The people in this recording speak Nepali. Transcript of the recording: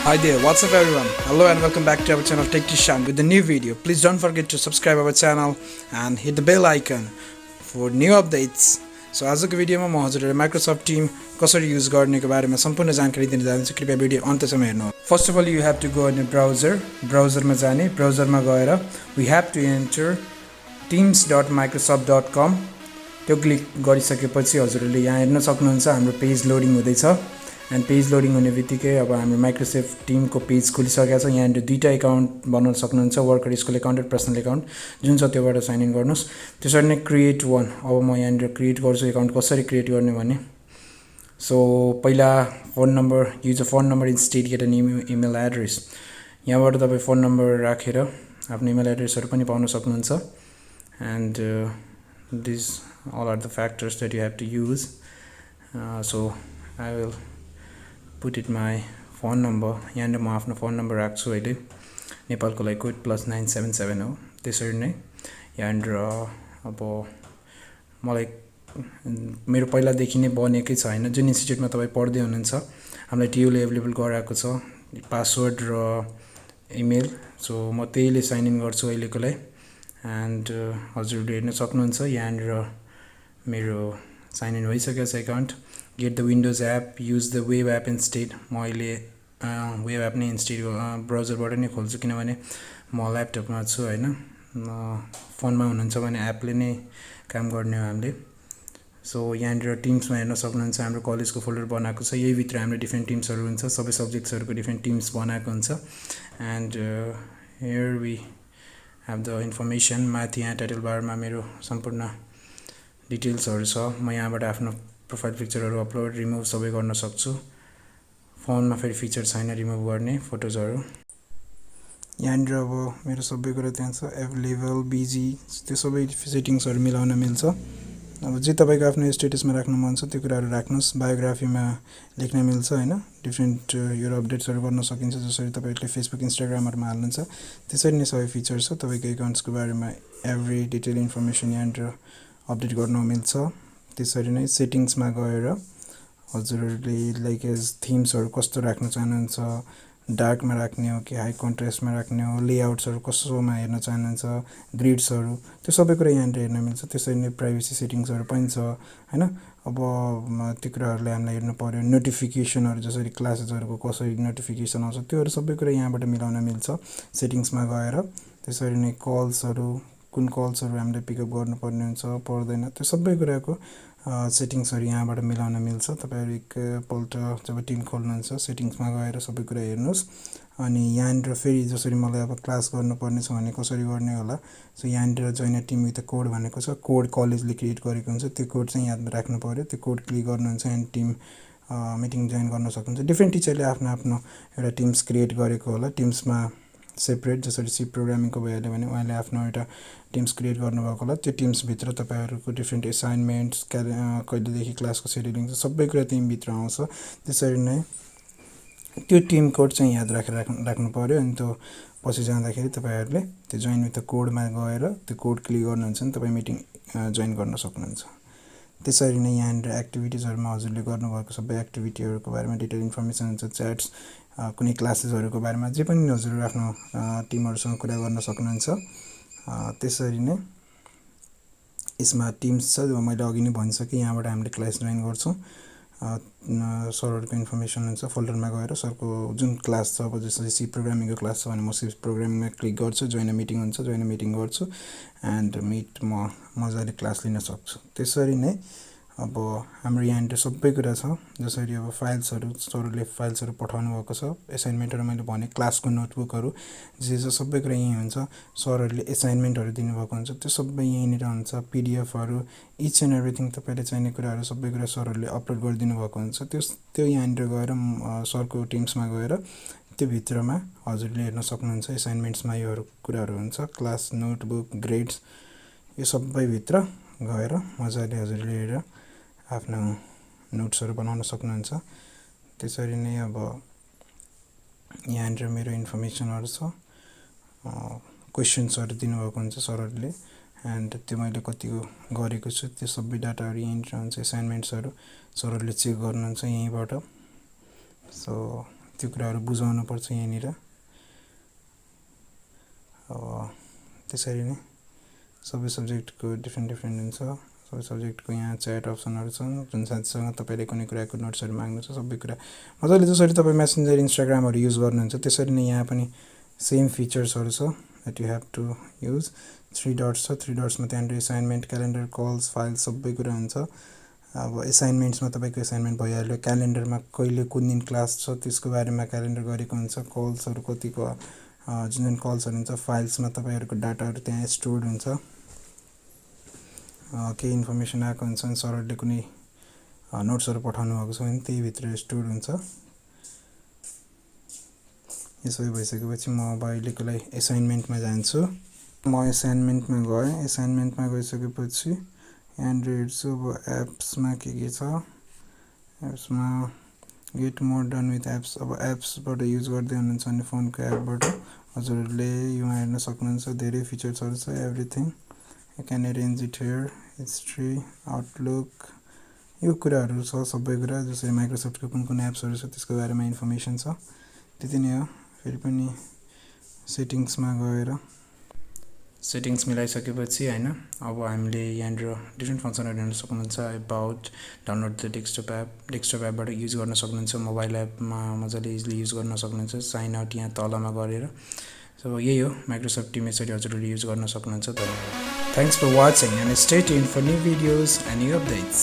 Hi there, what's up everyone? Hello and welcome back to our channel techtshant with a new video. Please don't forget to subscribe our channel and hit the bell icon for new updates. So आजको भिडियोमा म हजुरहरुलाई माइक्रोसफ्ट टिम कसरी युज गर्नेको बारेमा सम्पूर्ण जानकारी दिन जान्छु। कृपया भिडियो अन्त्यसम्म हेर्नुहोला। First of all you have to go in ब्राउजरमा जाने, ब्राउजरमा गएर we have to enter teams.microsoft.com त्यो क्लिक गरिसकेपछि हजुरले यहाँ हेर्न सक्नुहुन्छ हाम्रो पेज लोडिङ हुँदैछ। एन्ड पेज लोडिङ हुने बित्तिकै अब हाम्रो माइक्रोसफ्ट टिमको पेज खुलिसकेको छ। यहाँ दुईटा एकाउन्ट बनाउन सक्नुहुन्छ, वर्कर स्कुल एकाउन्ट र पर्सनल एकाउन्ट जुन छ त्योबाट साइन इन गर्नुस्। त्यसरी नै क्रिएट वन, अब म यहाँ क्रिएट गर्छु एकाउन्ट। कसरी क्रिएट गर्ने भने सो पहिला phone number, use a phone number instead get an email address. यहाँबाट तपाईँ फोन नम्बर राखेर आफ्नो इमेल एड्रेसहरू पनि पाउन सक्नुहुन्छ। And this all are the factors that you have to use. So I will put it my phone number. यहाँ म आफ्नो फोन नम्बर राख्छु। अहिले नेपालको लागि कोड +977 हो। त्यसरी नै यहाँ अब मलाई मेरो पहिलादेखि नै बनेकै छ हैन, जुन इन्स्टिट्युटमा तपाईँ पढ्दै हुनुहुन्छ हामीलाई टियुले एभेलेबल गराएको छ पासवर्ड र इमेल। सो म त्यहीले साइन इन गर्छु अहिलेको लागि। एन्ड हजुरले हेर्न सक्नुहुन्छ यहाँ मेरो साइन इन भइसकेको छ account. Get the Windows app, use the web app instead. म अहिले वेब एप नै इन्स्टेड ब्राउजरबाट नै खोल्छु किनभने म ल्यापटपमा छु हैन। फोनमा हुनुहुन्छ भने एपले नै काम गर्ने हो हामीले। सो यहाँ टिम्समा हेर्न सक्नुहुन्छ हाम्रो कलेजको फोल्डर बनाएको छ। यही भित्र हाम्रो डिफ्रेन्ट टिम्सहरू हुन्छ, सबै सब्जेक्ट्सहरूको डिफ्रेन्ट टिम्स बनाएको हुन्छ। And here we have the information. माथि यहाँ टाइटल बारमा मेरो सम्पूर्ण डिटेल्सहरू छ। म यहाँबाट आफ्नो प्रोफाइल पिक्चरहरू अपलोड रिमुभ सबै गर्न सक्छु। फोनमा फेरि फिचर छैन रिमुभ गर्ने फोटोजहरू। यहाँनिर अब मेरो सबै कुरा त्यहाँ छ, एभाइलेबल, बिजी, त्यो सबै सेटिङ्सहरू मिलाउन मिल्छ। अब जे तपाईँको आफ्नो स्टेटसमा राख्नु मन छ त्यो कुराहरू राख्नुहोस्। बायोग्राफीमा लेख्न मिल्छ हैन, डिफ्रेन्ट यो अपडेट्सहरू गर्न सकिन्छ। जसरी तपाईँले फेसबुक इन्स्टाग्रामहरूमा हाल्नुहुन्छ त्यसरी नै सबै फिचर छ। तपाईँको एकाउन्ट्सको बारेमा एभ्री डिटेल इन्फर्मेसन यहाँनिर अपडेट गर्न मिल्छ। त्यसरी नै सेटिङ्समा गएर हजुरहरूले लाइक एज थिम्सहरू कस्तो राख्न चाहनुहुन्छ, डार्कमा राख्ने हो कि हाई कन्ट्रास्टमा राख्ने हो, लेआउट्सहरू कसोमा हेर्न चाहनुहुन्छ, ग्रिड्सहरू, त्यो सबै कुरा यहाँनिर हेर्न मिल्छ। त्यसरी नै प्राइभेसी सेटिङ्सहरू पनि छ हैन। अब त्यो कुराहरूले हामीलाई हेर्नु पर्यो। नोटिफिकेसनहरू जसरी क्लासेसहरूको कसरी नोटिफिकेसन आउँछ त्योहरू सबै कुरा यहाँबाट मिलाउन मिल्छ सेटिङ्समा गएर। त्यसरी नै कल्सहरू, कुन कल्सहरू हामीले पिकअप गर्नुपर्ने हुन्छ पर्दैन, त्यो सबै कुराको सेटिङ्सहरू यहाँबाट मिलाउन मिल्छ। तपाईँहरू एकपल्ट जब टिम खोल्नुहुन्छ सेटिङ्समा गएर सबै कुरा हेर्नुहोस्। अनि यहाँनिर फेरि जसरी मलाई अब क्लास गर्नुपर्ने छ भने कसरी गर्ने होला। सो यहाँनिर join a team with a code भनेको छ। कोड कलेजले क्रिएट गरेको हुन्छ, त्यो कोड चाहिँ याद राख्नु पर्यो। त्यो कोड क्लिक गर्नुहुन्छ एन्ड टिम मिटिङ जोइन गर्न सक्नुहुन्छ। डिफ्रेन्ट टिचरले आफ्नो आफ्नो एउटा टिम्स क्रिएट गरेको होला। टिम्समा सेपरेट जसरी सी प्रोग्रामिङको भइहाल्यो भने उहाँले आफ्नो एउटा टिम्स क्रिएट गर्नुभएको होला। त्यो टिम्सभित्र तपाईँहरूको डिफ्रेन्ट एसाइनमेन्ट्स, कहिलेदेखि क्लासको सेड्युलिङ छ सबै कुरा टिमभित्र आउँछ। त्यसरी नै त्यो टिम कोड चाहिँ याद राखेर राख्नु पर्यो। अनि त्यो पछि जाँदाखेरि तपाईँहरूले त्यो जोइन विथ द कोडमा गएर त्यो कोड क्लिक गर्नुहुन्छ भने तपाईँ मिटिङ जोइन गर्न सक्नुहुन्छ। त्यसरी नै यहाँनिर एक्टिभिटिजहरूमा हजुरले गर्नुभएको सबै एक्टिभिटीहरूको बारेमा डिटेल इन्फर्मेसन हुन्छ। च्याट्स, कुनै क्लासेसहरूको बारेमा जे पनि हजुरहरू आफ्नो टिमहरूसँग कुरा गर्न सक्नुहुन्छ। त्यसरी नै यसमा टिम्स छ, मैले अघि नै भनिसकेँ। यहाँबाट हामीले क्लास जोइन गर्छौँ। सरहरूको इन्फर्मेसन हुन्छ, फोल्डरमा गएर सरको जुन क्लास छ, अब जस्तै सी प्रोग्रामिङको क्लास छ भने म सी प्रोग्रामिङमा क्लिक गर्छु। जोइन अ मिटिङ हुन्छ, जोइन अ मिटिङ गर्छु एन्ड म मजाले क्लास लिन सक्छु। त्यसरी नै अब हाम्रो यहाँनिर सबै कुरा छ। जसरी अब फाइल्सहरू, सरहरूले फाइल्सहरू पठाउनु भएको छ, एसाइनमेन्टहरू मैले भने क्लासको नोटबुकहरू जे छ सबै कुरा यहीँ हुन्छ। सरहरूले एसाइनमेन्टहरू दिनुभएको हुन्छ त्यो सबै यहीँनिर हुन्छ। पिडिएफहरू, इच एन्ड एभ्रिथिङ तपाईँले चाहिने कुराहरू सबै कुरा सरहरूले अपलोड गरिदिनु भएको हुन्छ। त्यो यहाँनिर गएर सरको टिम्समा गएर त्यो भित्रमा हजुरले हेर्न सक्नुहुन्छ। एसाइनमेन्ट्समा योहरू कुराहरू हुन्छ, क्लास नोटबुक, ग्रेड्स, यो सबैभित्र गएर मजाले हजुरले हेरेर आफ्नो नोट्सहरू बनाउन सक्नुहुन्छ। त्यसरी नै अब यहाँनिर मेरो इन्फर्मेसनहरू छ, क्वेसन्सहरू दिनुभएको हुन्छ सरहरूले एन्ड त्यो मैले कतिको गरेको छु त्यो सबै डाटाहरू यहीँनिर हुन्छ। एसाइनमेन्ट्सहरू सरहरूले चेक गर्नुहुन्छ यहीँबाट। सो त्यो कुराहरू बुझाउनु पर्छ यहाँनिर। त्यसरी नै सबै सब्जेक्टको डिफ्रेन्ट हुन्छ। सबै सब्जेक्टको यहाँ च्याट अप्सनहरू छन्, जुन साथीसँग तपाईँले कुनै कुराको नोट्सहरू माग्नुहुन्छ सबै कुरा मजाले जसरी तपाईँ मेसेन्जर इन्स्टाग्रामहरू युज गर्नुहुन्छ त्यसरी नै यहाँ पनि सेम फिचर्सहरू छ that you have to use. 3 dots छ, 3 डट्समा त्यहाँनिर एसाइनमेन्ट, क्यालेन्डर, कल्स, फाइल सबै कुरा हुन्छ। अब एसाइनमेन्ट्समा तपाईँको एसाइनमेन्ट भइहाल्यो, क्यालेन्डरमा कहिले कुन दिन क्लास छ त्यसको बारेमा क्यालेन्डर गरेको हुन्छ, कल्सहरू कतिको जुन कल्सहरू हुन्छ, फाइल्समा तपाईँहरूको डाटाहरू त्यहाँ स्टोर्ड हुन्छ। केही इन्फर्मेसन आएको हुन्छ भने सरहरूले कुनै नोट्सहरू पठाउनु भएको छ भने त्यही भित्र स्टोर हुन्छ। यसो भइसकेपछि म अब अहिलेको लागि एसाइनमेन्टमा जान्छु। म एसाइनमेन्टमा गएँ। एसाइनमेन्टमा गइसकेपछि यहाँनिर हेर्छु अब एप्समा के छ। एप्समा get more done with apps. अब एप्सबाट युज गर्दै हुनुहुन्छ भने फोनको एपबाट हजुरहरूले यो हेर्न सक्नुहुन्छ। धेरै फिचर्सहरू छ, everything you can arrange it here, history, outlook, यो कुराहरू छ सबै कुरा। जसरी माइक्रोसफ्टको कुन एप्सहरू छ त्यसको बारेमा इन्फर्मेसन छ। त्यति नै हो। फेरि पनि सेटिङ्समा गएर सेटिङ्स मिलाइसकेपछि होइन अब हामीले यहाँनिर डिफ्रेन्ट फङ्सनहरू हेर्न सक्नुहुन्छ। About, download the desktop app, desktop एपबाट युज गर्न सक्नुहुन्छ। मोबाइल एपमा मजाले इजिली युज गर्न सक्नुहुन्छ साइन आउट यहाँ तलमा गरेर। सो यही हो माइक्रोसफ्ट टिम यसरी हजुरहरूले युज गर्न सक्नुहुन्छ। धन्यवाद। Thanks for watching and stay tuned for new videos and new updates.